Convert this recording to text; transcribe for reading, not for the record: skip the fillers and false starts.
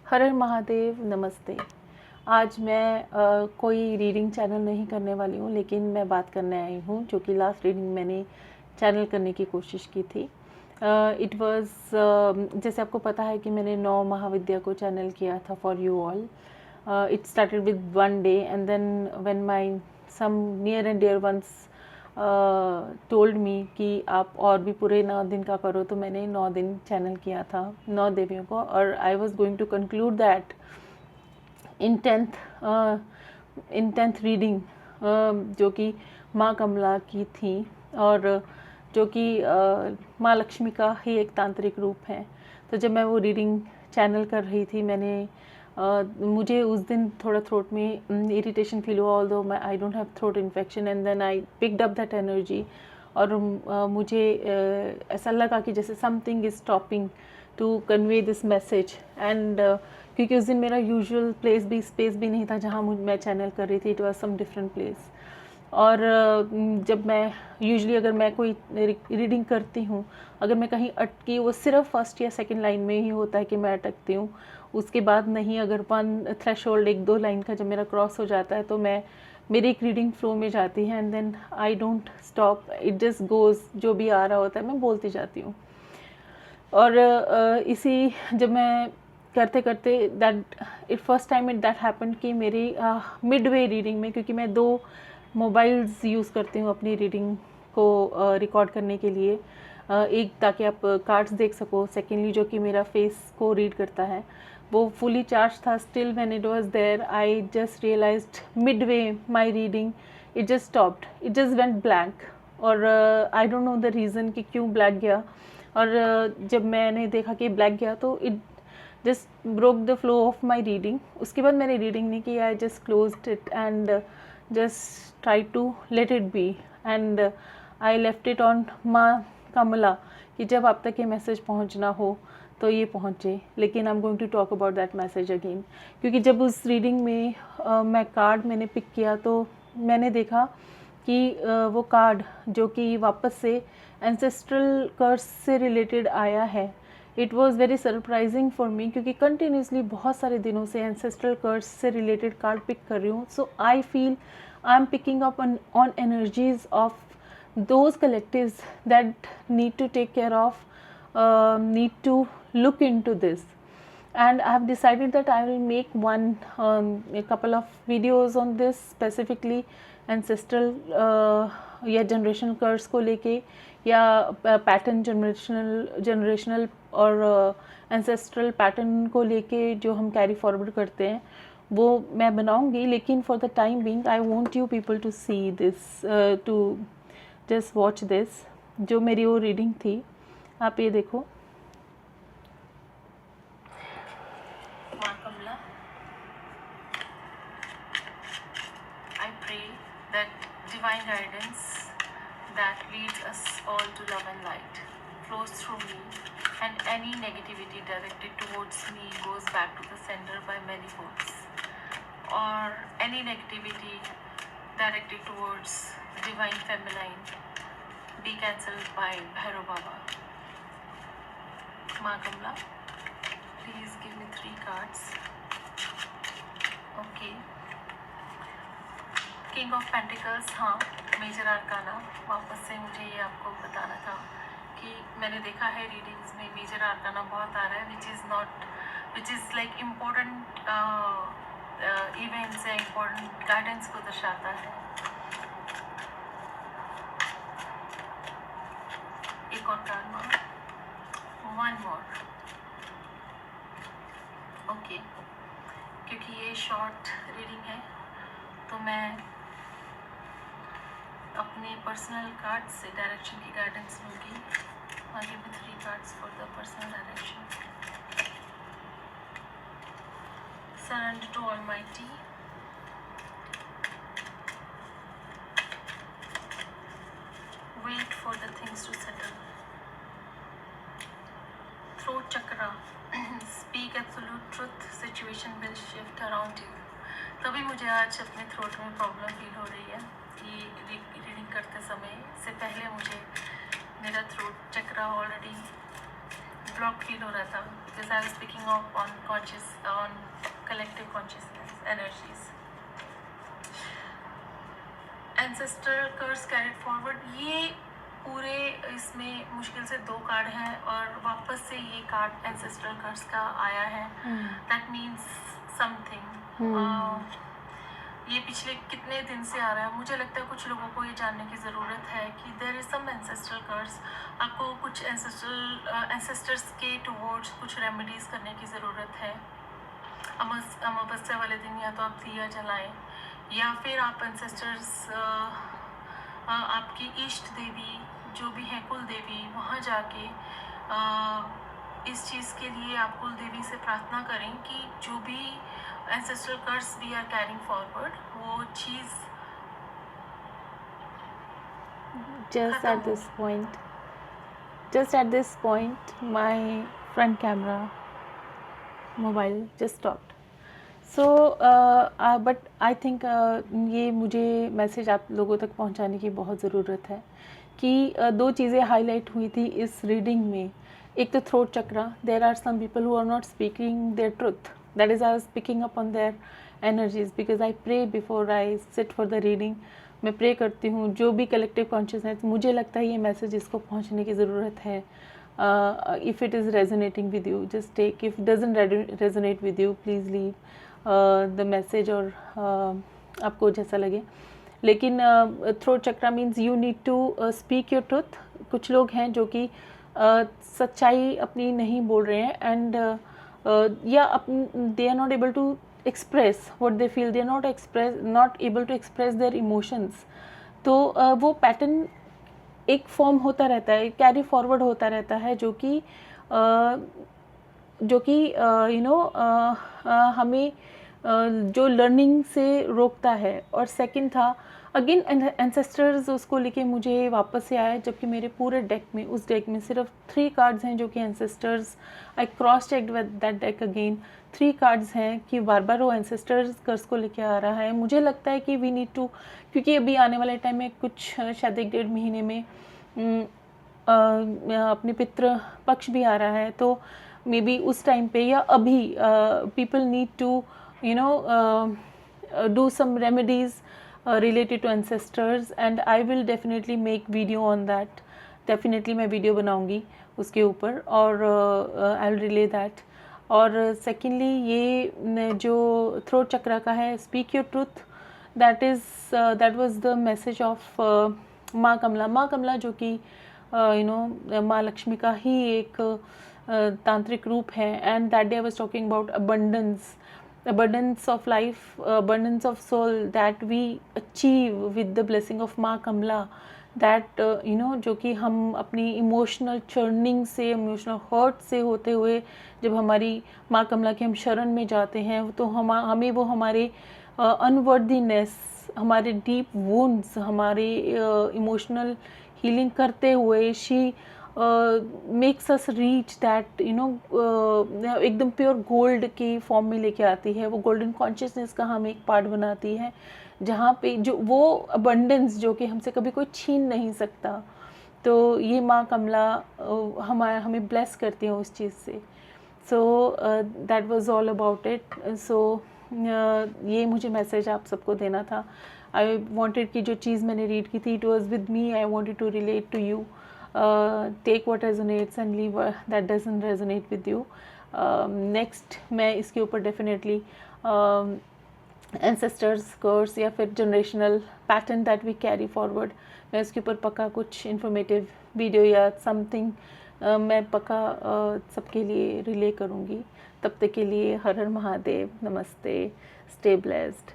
हर हर महादेव, नमस्ते। आज मैं कोई रीडिंग चैनल नहीं करने वाली हूँ, लेकिन मैं बात करने आई हूँ जो कि लास्ट रीडिंग मैंने चैनल करने की कोशिश की थी। इट वाज जैसे आपको पता है कि मैंने 9 महाविद्या को चैनल किया था for you all. It started with 1 day and then when my some near and dear ones told me कि आप और भी पूरे 9 दिन का करो, तो मैंने 9 दिन चैनल किया था 9 देवियों को। और I was going to conclude that in tenth reading, जो कि माँ कमला की थी और जो कि माँ लक्ष्मी का ही एक तांत्रिक रूप है। तो जब मैं वो रीडिंग चैनल कर रही थी, मुझे उस दिन थोड़ा थ्रोट में इरिटेशन फील हुआ, although I don't have throat infection, and then I picked up that energy. और मुझे ऐसा लगा कि जैसे something is stopping to convey this message. And क्योंकि उस दिन मेरा यूजुअल स्पेस भी नहीं था जहाँ मैं चैनल कर रही थी, it was some different place. और जब मैं यूजुअली अगर मैं कोई रीडिंग करती हूँ, अगर मैं कहीं अटकी, वो सिर्फ फर्स्ट या सेकंड लाइन में ही होता है कि मैं अटकती हूँ, उसके बाद नहीं। अगर वन थ्रेशोल्ड 1-2 लाइन का जब मेरा क्रॉस हो जाता है, तो मेरी एक रीडिंग फ्लो में जाती है, and then I don't stop, it just goes. जो भी आ रहा होता है मैं बोलती जाती हूँ। और इसी जब मैं करते करते it first time that happened कि मेरी मिडवे रीडिंग में, क्योंकि मैं 2 मोबाइल्स यूज़ करती हूँ अपनी रीडिंग को रिकॉर्ड करने के लिए। एक ताकि आप कार्ड्स देख सको, सेकेंडली जो कि मेरा फेस को रीड करता है, वो फुली चार्ज था। Still when it was there, I just realized midway my reading it just stopped, it just went blank. और I don't know the reason कि क्यों ब्लैक गया। और जब मैंने देखा कि ब्लैक गया, तो it just broke the flow of my reading. उसके बाद मैंने रीडिंग नहीं की, I just closed it and just try to let it be, and I left it on माँ कमला कि जब आप तक ये मैसेज पहुँचना हो तो ये पहुँचे। लेकिन I am going to talk about that message again, क्योंकि जब उस रीडिंग में मैं कार्ड मैंने पिक किया, तो मैंने देखा कि वो कार्ड जो कि वापस से एंसेस्ट्रल कर्स से रिलेटेड आया है। It was very surprising for me, क्योंकि कंटिन्यूसली बहुत सारे दिनों से एंसेस्ट्रल कर्स से रिलेटेड कार्ड पिक कर रही हूँ। So I feel I am picking up on energies of those collectives that need to take care of, need to look into this. And I have decided that I will make a couple of videos on this, specifically ancestral या generational curse को लेके, या pattern generational और ancestral pattern को लेके जो हम carry forward करते हैं, वो मैं बनाऊंगी। लेकिन for the time being I want you people to see this, to just watch this. जो मेरी वो रीडिंग थी, आप ये देखो। माँ Kamala, I pray that divine guidance that leads us all to love and light flows through me, and any negativity directed towards me goes back to the sender by many folds, or any negativity directed towards divine feminine be cancelled by Bhairav Baba. Maa Kamla, please give me 3 cards. Okay. King of Pentacles, हाँ, major आर्काना। वापस से मुझे ये आपको बताना था कि मैंने देखा है रीडिंग्स में मेजर आर्काना बहुत आ रहा है, which is like important events या इम्पोर्टेंट गाइडेंस को दर्शाता है। एक और कार्ड माँ, 1 more। ओके, क्योंकि ये शॉर्ट रीडिंग है, तो मैं अपने पर्सनल कार्ड से डायरेक्शन की गाइडेंस लूँगी। आगे भी 3 cards for the personal direction. Surrender to almighty, wait for the things to settle, throat chakra, speak absolute truth, situation will shift around you. तभी मुझे आज अपने थ्रोट में प्रॉब्लम फील हो रही है कि रीडिंग करते समय से पहले मुझे मेरा throat chakra already block feel हो रहा था, because I was speaking on collective consciousness energies. Ancestor curse carried forward, ये पूरे इसमें मुश्किल से 2 कार्ड हैं और वापस से ये कार्ड एंसेस्टर कर्स का आया है। दैट मीन्स समथिंग, ये पिछले कितने दिन से आ रहा है। मुझे लगता है कुछ लोगों को ये जानने की ज़रूरत है कि देयर इज़ सम एंसेस्ट्रल कर्स। आपको कुछ एंसेस्टर्स के टुवर्ड्स कुछ रेमेडीज़ करने की ज़रूरत है। अमावस्या वाले दिन या तो आप दिया जलाएं, या फिर आप एंसेस्टर्स आपकी इष्ट देवी जो भी है कुल देवी, वहाँ जाके इस चीज़ के लिए आप कुल देवी से प्रार्थना करें कि जो भी ancestral curse we are carrying forward, वो चीज़ just at this point my front camera mobile just stopped. So but I think ये मुझे मैसेज आप लोगों तक पहुंचाने की बहुत ज़रूरत है कि 2 चीज़ें हाईलाइट हुई थी इस रीडिंग में। एक तो throat chakra, there are some people who are not speaking their truth, that is I was picking up on their energies because I pray before I sit for the reading. मैं pray करती हूँ, जो भी collective consciousness, मुझे लगता है ये message इसको पहुँचने की ज़रूरत है। If it is resonating with you just take, if doesn't resonate with you please leave the message, और आपको जैसा लगे। लेकिन throat chakra means you need to speak your truth. कुछ लोग हैं जो कि सच्चाई अपनी नहीं बोल रहे हैं, एंड या they are not able to express what they feel, they are not able to express their emotions। तो वो पैटर्न एक फॉर्म होता रहता है, कैरी फॉरवर्ड होता रहता है, जो कि यू नो हमें जो लर्निंग से रोकता है। और सेकंड था अगेन एंसेस्टर्स, उसको लेके मुझे वापस से आया, जबकि मेरे पूरे डेक में, उस डेक में सिर्फ 3 कार्ड्स हैं जो कि ancestors. I cross checked with that deck again, 3 cards हैं कि बार बार वो एंसेस्टर्स कर्स को लेके आ रहा है। मुझे लगता है कि वी नीड टू, क्योंकि अभी आने वाले टाइम में कुछ शायद 1-1.5 महीने में अपने पितृ पक्ष भी आ रहा है, तो मे बी उस टाइम पे या अभी people need to you know do some remedies related to ancestors, and I will definitely make video on that। definitely मैं वीडियो बनाऊंगी उसके ऊपर, और I'll relay that। और secondly ये जो थ्रोट चक्रा का है, speak your truth, that was the message of माँ कमला, जो कि यू नो माँ लक्ष्मी का ही एक तांत्रिक रूप है। And that day I was talking about abundance of life, abundance of soul that we achieve with the blessing of माँ कमला, that you know जो कि हम अपनी इमोशनल चर्निंग से, इमोशनल हर्ट से होते हुए जब हमारी माँ कमला के हम शरण में जाते हैं, तो हमें वो हमारे अनवर्दीनेस, हमारे डीप वुंड्स, हमारे इमोशनल हीलिंग करते हुए she makes us reach that you know एकदम प्योर गोल्ड की फॉर्म में लेके आती है। वो गोल्डन कॉन्शियसनेस का हम एक पार्ट बनाती है, जहाँ पे जो वो अबंडेंस जो कि हमसे कभी कोई छीन नहीं सकता। तो ये माँ कमला हमें ब्लेस करती हैं उस चीज़ से। So that was all about it. So ये मुझे मैसेज आप सबको देना था। आई वांटेड कि जो चीज़ मैंने रीड की थी, it was with me, I wanted to relate to you. Take what resonates and leave that doesn't resonate with you. Next मैं इसके ऊपर डेफिनेटली एंसेस्टर्स कर्स या फिर generational pattern that we carry forward, मैं उसके ऊपर पक्का कुछ इन्फॉर्मेटिव वीडियो या समथिंग मैं पक्का सबके लिए रिले करूँगी। तब तक के लिए हर हर महादेव, नमस्ते, स्टे ब्लेस्ड।